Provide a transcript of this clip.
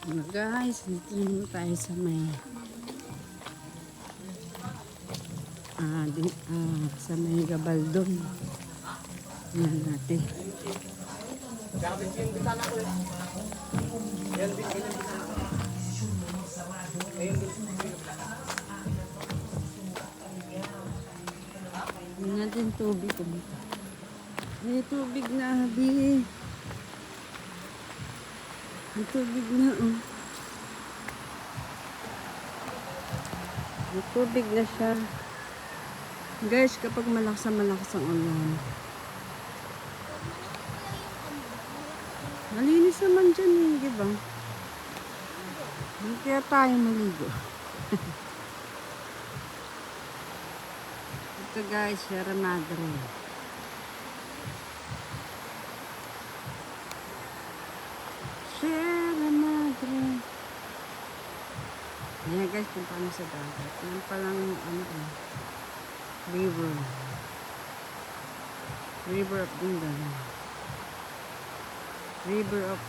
Guys, dito naman tayo sa may sa may Gabaldon. Yan natin. Yan natin tubig. May tubig na, habi. May tubig na, oh. May tubig na siya. Guys, kapag malakas ang ulan. Malinis naman dyan, di ba? Hindi kaya tayo maligo. Ito guys, Sierra Madre. Sierra Madre. Ayan guys, punta kami sa dagat. Yan palang river. River of Dindan. River of